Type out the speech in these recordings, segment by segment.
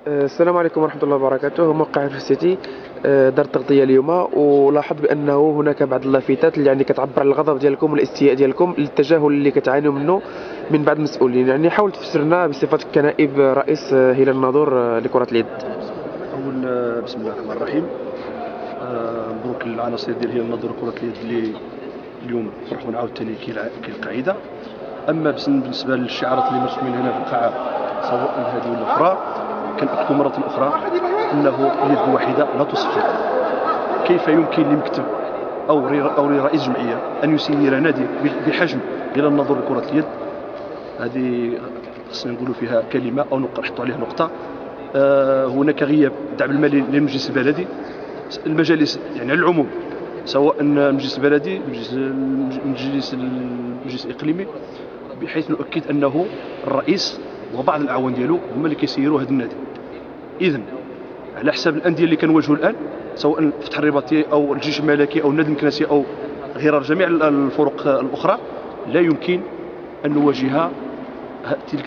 السلام عليكم ورحمة الله وبركاته. موقع في سيتي دار التغطية اليوم، ولاحظ بأنه هناك بعض اللافتات اللي يعني كتعبر على الغضب ديالكم والاستياء ديالكم للتجاهل اللي كتعانيو منه من بعض المسؤولين. يعني حاول تفسر لنا بصفتك كنائب رئيس هلال الناظور لكرة اليد. أول بسم الله الرحمن الرحيم. مبروك للعناصر ديال هلال الناظور كرة اليد اللي اليوم فرحوا عاوتاني كالقاعدة. أما بالنسبة للشعارات اللي مرسومين هنا في القاعة سواء هذه ولا أخرى، كنأكد مرة أخرى أنه اليد واحدة لا تصفي. كيف يمكن لمكتب أو لرئيس جمعية أن يسير نادي بحجم هلال الناظور لكرة اليد؟ هذه خصنا نقولوا فيها كلمة أو نحطوا عليها نقطة. هناك غياب الدعم المالي للمجلس البلدي، المجالس يعني على العموم، سواء المجلس البلدي، المجلس الاقليمي، بحيث نؤكد انه الرئيس وبعض الاعوان ديالو هما اللي كيسيروا هذا النادي. اذا على حساب الانديه اللي كنواجهوا الان، سواء الفتح الرباطي او الجيش الملكي او النادي المكنسي او غير جميع الفرق الاخرى، لا يمكن ان نواجه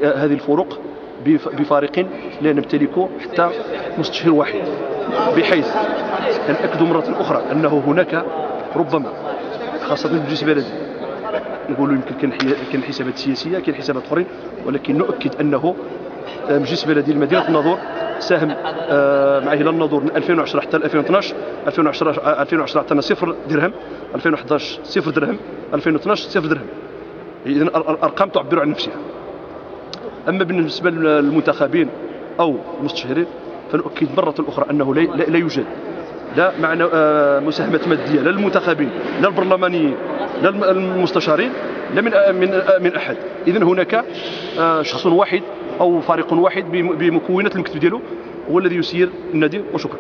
هذه الفرق بفريق لا نمتلكه حتى مستشهر واحد. بحيث نأكد مرة أخرى أنه هناك ربما خاصة المجلس البلدي، نقولوا يمكن كان حسابات سياسية، كان حسابات أخرين، ولكن نؤكد أنه المجلس البلدي لمدينة الناظور ساهم مع هلال الناظور من 2010 حتى 2012. 2010 عطانا 0 درهم، 2011 0 درهم، 2012 0 درهم. إذن الأرقام تعبر عن نفسها. أما بالنسبة للمنتخبين أو المستشهرين، فنؤكد مرة أخرى أنه لا يوجد لا معنى مساهمة مادية لا للمنتخبين لا البرلمانيين لا المستشارين لا من أحد. إذن هناك شخص واحد أو فريق واحد بمكونات المكتب ديالو هو الذي يسير النادي. وشكرا.